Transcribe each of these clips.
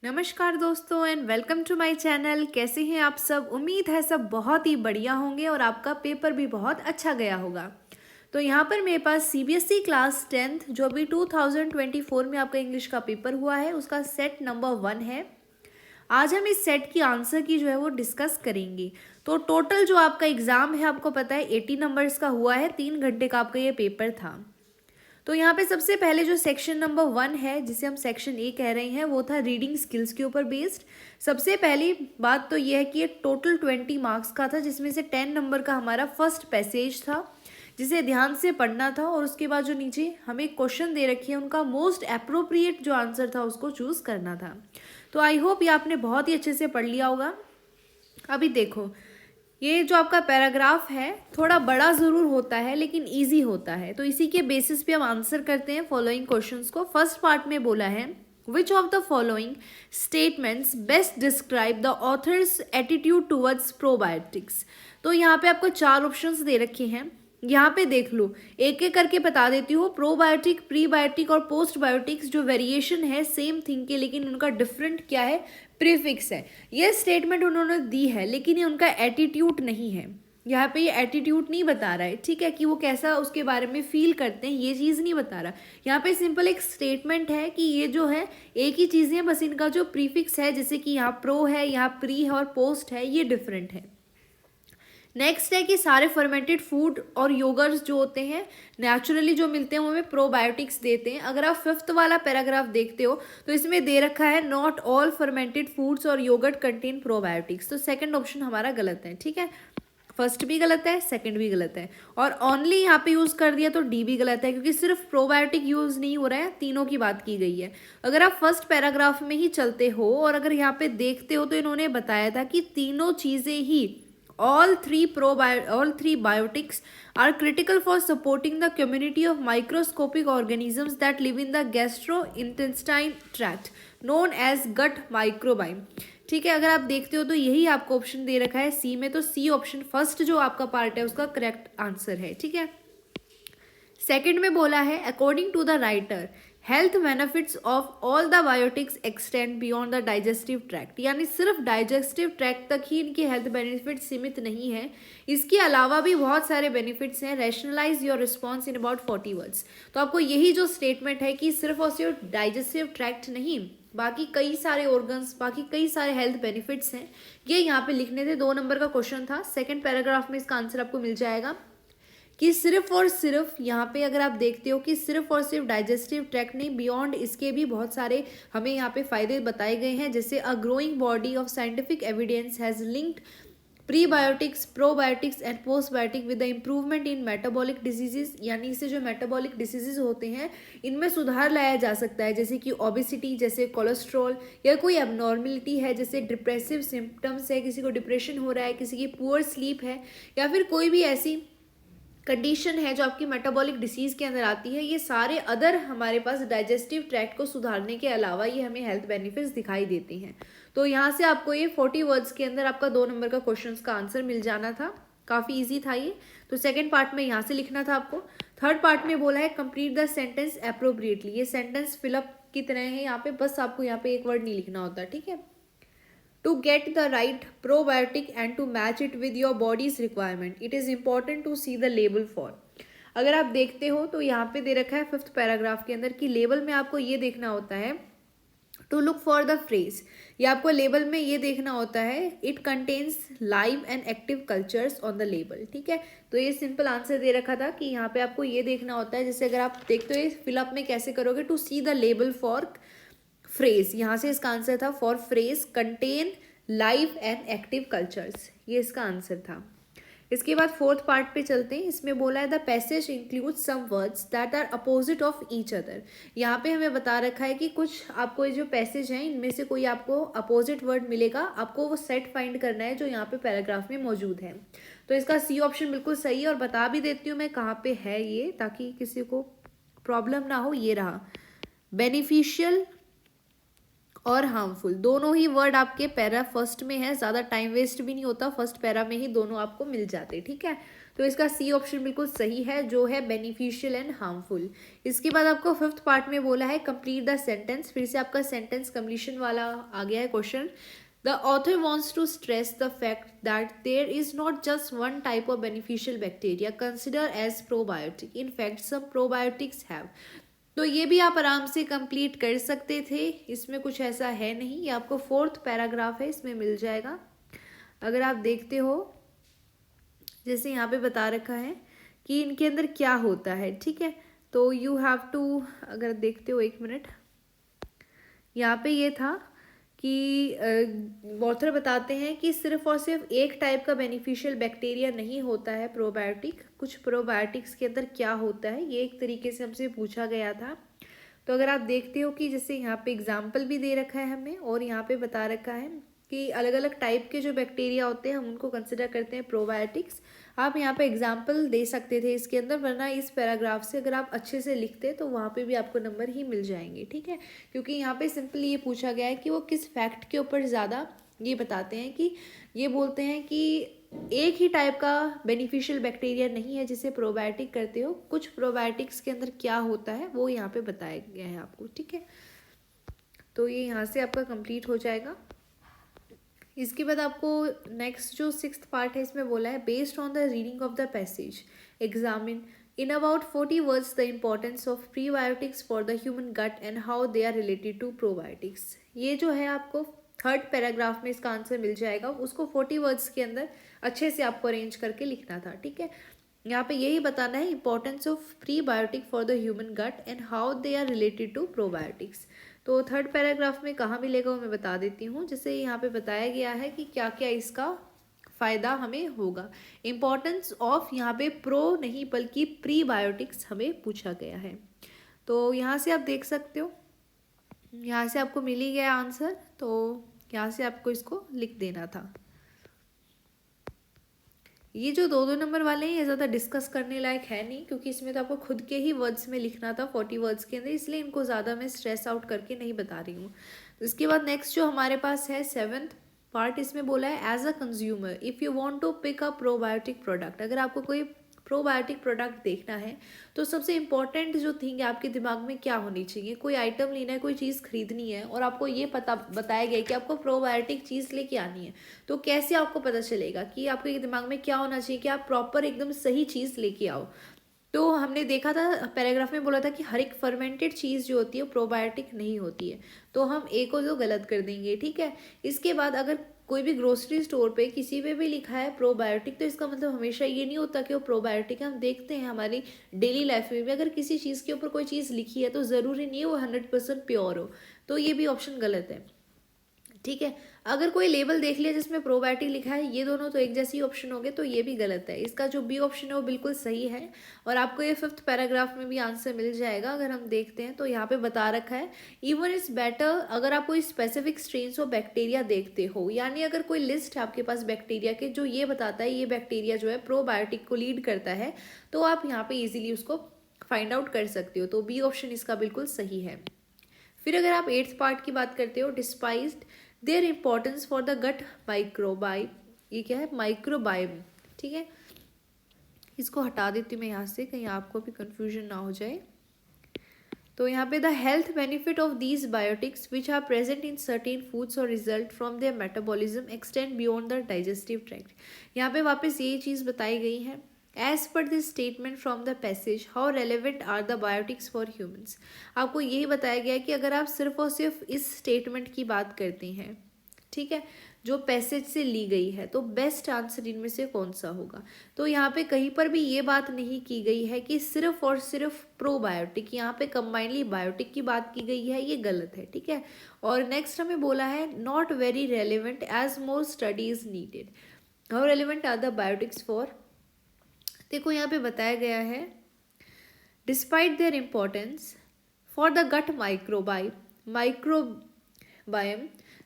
नमस्कार दोस्तों and welcome to my channel. कैसे हैं आप सब? उम्मीद है सब बहुत ही बढ़िया होंगे और आपका पेपर भी बहुत अच्छा गया होगा। तो यहाँ पर मेरे पास सीबीएसई क्लास 10th जो भी 2024 में आपका इंग्लिश का पेपर हुआ है उसका सेट नंबर 1 है। आज हम इस सेट की आंसर की जो है वो डिस्कस करेंगे। तो टोटल जो आपका एग्ज़ाम है आपको पता है 80 नंबर्स का हुआ है, 3 घंटे का आपका ये पेपर था। तो यहाँ पे सबसे पहले जो सेक्शन नंबर 1 है जिसे हम सेक्शन ए कह रहे हैं वो था रीडिंग स्किल्स के ऊपर बेस्ड। सबसे पहली बात तो ये है कि ये टोटल 20 मार्क्स का था जिसमें से 10 नंबर का हमारा फर्स्ट पैसेज था जिसे ध्यान से पढ़ना था और उसके बाद जो नीचे हमें क्वेश्चन दे रखी है उनका मोस्ट अप्रोप्रिएट जो आंसर था उसको चूज करना था। तो आई होप ये आपने बहुत ही अच्छे से पढ़ लिया होगा। अभी देखो, ये जो आपका पैराग्राफ है थोड़ा बड़ा ज़रूर होता है लेकिन इजी होता है, तो इसी के बेसिस पे हम आंसर करते हैं फॉलोइंग क्वेश्चंस को। फर्स्ट पार्ट में बोला है which of the following statements best describe the author's attitude towards probiotics. तो यहाँ पे आपको 4 ऑप्शंस दे रखे हैं, यहाँ पे देख लो, एक एक करके बता देती हूँ। प्रोबायोटिक, प्रीबायोटिक और पोस्ट बायोटिक्स जो वेरिएशन है सेम थिंग के, लेकिन उनका डिफरेंट क्या है, प्रीफिक्स है। ये स्टेटमेंट उन्होंने दी है लेकिन ये उनका एटीट्यूड नहीं है। यहाँ पे ये एटीट्यूड नहीं बता रहा है, ठीक है, कि वो कैसा उसके बारे में फील करते हैं, ये चीज़ नहीं बता रहा। यहाँ पे सिंपल एक स्टेटमेंट है कि ये जो है एक ही चीज़ें हैं, बस इनका जो प्रीफिक्स है जैसे कि यहाँ प्रो है, यहाँ प्री है और पोस्ट है, ये डिफरेंट है। नेक्स्ट है कि सारे फर्मेंटेड फूड और योगर्ट्स जो होते हैं नेचुरली जो मिलते हैं वो हमें प्रोबायोटिक्स देते हैं। अगर आप 5th वाला पैराग्राफ देखते हो तो इसमें दे रखा है नॉट ऑल फर्मेंटेड फूड्स और योगर्ट कंटेन प्रोबायोटिक्स। तो सेकंड ऑप्शन हमारा गलत है, ठीक है, फर्स्ट भी गलत है, सेकंड भी गलत है, और ओनली यहाँ पे यूज़ कर दिया तो डी भी गलत है क्योंकि सिर्फ प्रोबायोटिक यूज़ नहीं हो रहा है, तीनों की बात की गई है। अगर आप फर्स्ट पैराग्राफ में ही चलते हो और अगर यहाँ पे देखते हो तो इन्होंने बताया था कि तीनों चीज़ें ही all three biotics are critical for supporting the community of microscopic organisms that live in the gastrointestinal tract known as gut microbiome। ठीक है, अगर आप देखते हो तो यही आपको ऑप्शन दे रखा है सी में, तो सी ऑप्शन फर्स्ट जो आपका पार्ट है उसका करेक्ट आंसर है, ठीक है। सेकंड में बोला है according to the writer health benefits of all the biotics extend beyond the digestive tract, यानी सिर्फ डाइजेस्टिव ट्रैक्ट तक ही इनके हेल्थ बेनिफिट सीमित नहीं है, इसके अलावा भी बहुत सारे बेनिफिट्स हैं। Rationalise your response in about 40 words. तो आपको यही जो स्टेटमेंट है कि सिर्फ और सिर्फ डाइजेस्टिव ट्रैक्ट नहीं, बाकी कई सारे ऑर्गन्स, बाकी कई सारे हेल्थ बेनिफिट्स हैं, ये यहाँ पे लिखने थे। 2 नंबर का क्वेश्चन था, सेकेंड पैराग्राफ में इसका आंसर आपको मिल जाएगा कि सिर्फ और सिर्फ यहाँ पे अगर आप देखते हो कि सिर्फ और सिर्फ डाइजेस्टिव ट्रैक्ट नहीं, बियॉन्ड इसके भी बहुत सारे हमें यहाँ पे फायदे बताए गए हैं। जैसे a growing body of scientific evidence has linked prebiotics, probiotics and postbiotic with the improvement in metabolic diseases, यानी इससे जो मेटाबॉलिक डिजीजेज होते हैं इनमें सुधार लाया जा सकता है, जैसे कि ओबेसिटी, जैसे कोलेस्ट्रॉल, या कोई एबनॉर्मलिटी है जैसे डिप्रेसिव सिम्टम्स है, किसी को डिप्रेशन हो रहा है, किसी की पुअर स्लीप है, या फिर कोई भी ऐसी कंडीशन है जो आपकी मेटाबॉलिक डिसीज़ के अंदर आती है। ये सारे अदर हमारे पास डाइजेस्टिव ट्रैक्ट को सुधारने के अलावा ये हमें हेल्थ बेनिफिट्स दिखाई देते हैं। तो यहाँ से आपको ये 40 वर्ड्स के अंदर आपका 2 नंबर का क्वेश्चन का आंसर मिल जाना था। काफ़ी ईजी था ये। तो सेकेंड पार्ट में यहाँ से लिखना था आपको। थर्ड पार्ट में बोला है कंप्लीट द सेंटेंस अप्रोप्रिएटली। ये सेंटेंस फिलअप की तरह है, यहाँ पे बस आपको यहाँ पे एक वर्ड नहीं लिखना होता, ठीक है। To get the right probiotic and to match it with your body's requirement, it is important to see the label for। अगर आप देखते हो तो यहाँ पे दे रखा है 5th पैराग्राफ के अंदर कि लेबल में आपको ये देखना होता है to look for the phrase, या आपको लेबल में ये देखना होता है it contains live and active cultures on the label, ठीक है। तो ये सिंपल आंसर दे रखा था कि यहाँ पे आपको ये देखना होता है, जैसे अगर आप देखते हो फिलअप में कैसे करोगे, to see the label for phrase, यहाँ से इसका आंसर था for phrase contain live and active cultures, ये इसका आंसर था। इसके बाद 4th पार्ट पे चलते हैं। इसमें बोला है the passage include some words that are opposite of each other. यहाँ पे हमें बता रखा है कि कुछ आपको ये जो पैसेज हैं इनमें से कोई आपको अपोजिट वर्ड मिलेगा, आपको वो सेट फाइंड करना है जो यहाँ पे पैराग्राफ में मौजूद है। तो इसका सी ऑप्शन बिल्कुल सही है, और बता भी देती हूँ मैं कहाँ पे है ये, ताकि किसी को प्रॉब्लम ना हो। ये रहा, बेनिफिशियल और हार्मफुल दोनों ही वर्ड आपके पैरा फर्स्ट में है, ज़्यादा टाइम वेस्ट भी नहीं होता, फर्स्ट पैरा में ही दोनों आपको मिल जाते, ठीक है। तो इसका सी ऑप्शन बिल्कुल सही है, जो है बेनिफिशियल एंड हार्मफुल। इसके बाद आपको फिफ्थ पार्ट में बोला है कंप्लीट द सेंटेंस। फिर से आपका सेंटेंस कंप्लीशन वाला आ गया है question. The author wants to stress the fact that there is not just one type of beneficial bacteria considered as probiotic. In fact, some probiotics have. तो ये भी आप आराम से कंप्लीट कर सकते थे, इसमें कुछ ऐसा है नहीं। ये आपको फोर्थ पैराग्राफ है, इसमें मिल जाएगा। अगर आप देखते हो, जैसे यहाँ पे बता रखा है कि इनके अंदर क्या होता है, ठीक है। तो यू हैव टू, अगर देखते हो, एक मिनट, यहाँ पे ये था कि ऑथर बताते हैं कि सिर्फ और सिर्फ एक टाइप का बेनिफिशियल बैक्टीरिया नहीं होता है प्रोबायोटिक। कुछ प्रोबायोटिक्स के अंदर क्या होता है, ये एक तरीके से हमसे पूछा गया था। तो अगर आप देखते हो कि जैसे यहाँ पे एग्जाम्पल भी दे रखा है हमें, और यहाँ पे बता रखा है कि अलग अलग टाइप के जो बैक्टीरिया होते हैं हम उनको कंसिडर करते हैं प्रोबायोटिक्स। आप यहाँ पे एग्जाम्पल दे सकते थे इसके अंदर, वरना इस पैराग्राफ से अगर आप अच्छे से लिखते तो वहाँ पे भी आपको नंबर ही मिल जाएंगे, ठीक है। क्योंकि यहाँ पे सिंपली ये पूछा गया है कि वो किस फैक्ट के ऊपर ज़्यादा ये बताते हैं, कि ये बोलते हैं कि एक ही टाइप का बेनिफिशियल बैक्टीरिया नहीं है जिसे प्रोबायोटिक करते हो। कुछ प्रोबायोटिक्स के अंदर क्या होता है वो यहाँ पे बताया गया है आपको, ठीक है। तो ये यहाँ से आपका कंप्लीट हो जाएगा। इसके बाद आपको नेक्स्ट जो सिक्स्थ पार्ट है, इसमें बोला है based on the reading of the passage examine in about 40 words the importance of prebiotics for the human gut and how they are related to probiotics. ये जो है आपको थर्ड पैराग्राफ में इसका आंसर मिल जाएगा। उसको 40 वर्ड्स के अंदर अच्छे से आपको अरेंज करके लिखना था, ठीक है। यहाँ पे यही बताना है importance of prebiotic for the human gut and how they are related to probiotics. तो थर्ड पैराग्राफ में कहाँ मिलेगा वो मैं बता देती हूँ। जैसे यहाँ पे बताया गया है कि क्या क्या इसका फ़ायदा हमें होगा। इम्पॉर्टेंस ऑफ यहाँ पे प्रो नहीं बल्कि प्रीबायोटिक्स हमें पूछा गया है। तो यहाँ से आप देख सकते हो, यहाँ से आपको मिल ही गया आंसर, तो यहाँ से आपको इसको लिख देना था। ये जो दो नंबर वाले हैं ये ज़्यादा डिस्कस करने लायक है नहीं, क्योंकि इसमें तो आपको खुद के ही वर्ड्स में लिखना था 40 वर्ड्स के अंदर, इसलिए इनको ज़्यादा मैं स्ट्रेस आउट करके नहीं बता रही हूँ। तो इसके बाद नेक्स्ट जो हमारे पास है सेवन्थ पार्ट, इसमें बोला है as a consumer if you want to pick a probiotic product. अगर आपको कोई प्रोबायोटिक प्रोडक्ट देखना है तो सबसे इंपॉर्टेंट जो थिंग है आपके दिमाग में क्या होनी चाहिए। कोई आइटम लेना है, कोई चीज़ खरीदनी है और आपको ये पता बताया गया है कि आपको प्रोबायोटिक चीज़ लेके आनी है, तो कैसे आपको पता चलेगा कि आपके दिमाग में क्या होना चाहिए कि आप प्रॉपर एकदम सही चीज़ लेके आओ। तो हमने देखा था पैराग्राफ में बोला था कि हर एक फर्मेंटेड चीज़ जो होती है प्रोबायोटिक नहीं होती है, तो हम ए को जो गलत कर देंगे, ठीक है। इसके बाद अगर कोई भी ग्रोसरी स्टोर पे किसी पे भी लिखा है प्रोबायोटिक, तो इसका मतलब हमेशा ये नहीं होता कि वो प्रोबायोटिक है। हम देखते हैं हमारी डेली लाइफ में भी अगर किसी चीज़ के ऊपर कोई चीज़ लिखी है तो ज़रूरी नहीं है वो 100% प्योर हो, तो ये भी ऑप्शन गलत है, ठीक है। अगर कोई लेबल देख लिया जिसमें प्रोबायोटिक लिखा है, ये दोनों तो एक जैसे ही ऑप्शन हो गए, तो ये भी गलत है। इसका जो बी ऑप्शन है वो बिल्कुल सही है, और आपको ये फिफ्थ पैराग्राफ में भी आंसर मिल जाएगा। अगर हम देखते हैं तो यहाँ पे बता रखा है इवन इट्स बेटर, अगर आप कोई स्पेसिफिक स्ट्रेन्स ऑफ बैक्टीरिया देखते हो, यानी अगर कोई लिस्ट है आपके पास बैक्टीरिया के जो ये बताता है ये बैक्टीरिया जो है प्रोबायोटिक को लीड करता है, तो आप यहाँ पे ईजिली उसको फाइंड आउट कर सकते हो। तो बी ऑप्शन इसका बिल्कुल सही है। फिर अगर आप एट्थ पार्ट की बात करते हो despite their importance for the gut microbiome, ये क्या है माइक्रोबाइम, ठीक है। इसको हटा देती हूँ मैं यहाँ से, कहीं आपको भी कंफ्यूजन ना हो जाए। तो यहाँ पे the health benefit of these biotics which are present in certain foods और result from their metabolism extend beyond the digestive tract. यहाँ पे वापस यही चीज़ बताई गई है। As per this statement from the passage, how relevant are the biotics for humans? आपको यही बताया गया है कि अगर आप सिर्फ और सिर्फ इस स्टेटमेंट की बात करते हैं, ठीक है, जो पैसेज से ली गई है, तो बेस्ट आंसर इनमें से कौन सा होगा। तो यहाँ पे कहीं पर भी ये बात नहीं की गई है कि सिर्फ और सिर्फ प्रोबायोटिक, यहाँ पे कंबाइनली बायोटिक की बात की गई है, ये गलत है, ठीक है। और नेक्स्ट हमें बोला है not very relevant as more studies needed. How relevant are the biotics for, देखो यहाँ पे बताया गया है despite their importance for the gut microbiome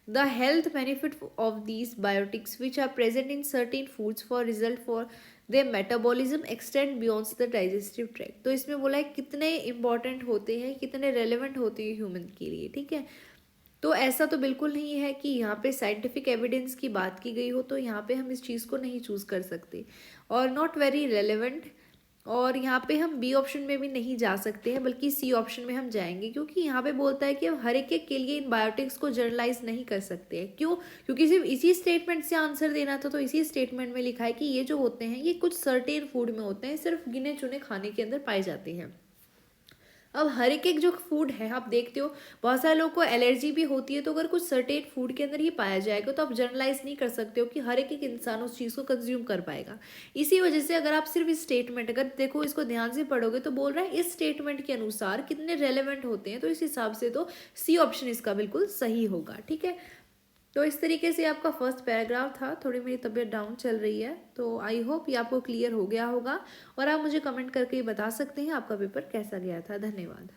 the health benefit of these biotics which are present in certain foods for result for their metabolism extend beyonds the digestive tract. तो इसमें बोला है कितने इंपॉर्टेंट होते हैं, कितने रेलिवेंट होते हैं ह्यूमन के लिए, ठीक है। तो ऐसा तो बिल्कुल नहीं है कि यहाँ पे साइंटिफिक एविडेंस की बात की गई हो तो यहाँ पे हम इस चीज़ को नहीं चूज़ कर सकते, और नॉट वेरी रेलेवेंट। और यहाँ पे हम बी ऑप्शन में भी नहीं जा सकते हैं, बल्कि सी ऑप्शन में हम जाएंगे, क्योंकि यहाँ पे बोलता है कि हम हर एक के लिए इन बायोटिक्स को जनरलाइज नहीं कर सकते हैं। क्यों? क्योंकि सिर्फ इसी स्टेटमेंट से आंसर देना था, तो इसी स्टेटमेंट में लिखा है कि ये जो होते हैं ये कुछ सर्टेन फूड में होते हैं, सिर्फ गिने चुने खाने के अंदर पाए जाते हैं। अब हर एक जो फूड है आप देखते हो, बहुत सारे लोगों को एलर्जी भी होती है, तो अगर कुछ सर्टेन फूड के अंदर ही पाया जाएगा तो आप जनरलाइज नहीं कर सकते हो कि हर एक इंसान उस चीज़ को कंज्यूम कर पाएगा। इसी वजह से अगर आप सिर्फ इस स्टेटमेंट, अगर देखो इसको ध्यान से पढ़ोगे तो बोल रहा है इस स्टेटमेंट के अनुसार कितने रेलेवेंट होते हैं, तो इस हिसाब से तो सी ऑप्शन इसका बिल्कुल सही होगा। ठीक है, तो इस तरीके से आपका फर्स्ट पैराग्राफ था। थोड़ी मेरी तबीयत डाउन चल रही है, तो आई होप ये आपको क्लियर हो गया होगा, और आप मुझे कमेंट करके बता सकते हैं आपका पेपर कैसा गया था। धन्यवाद।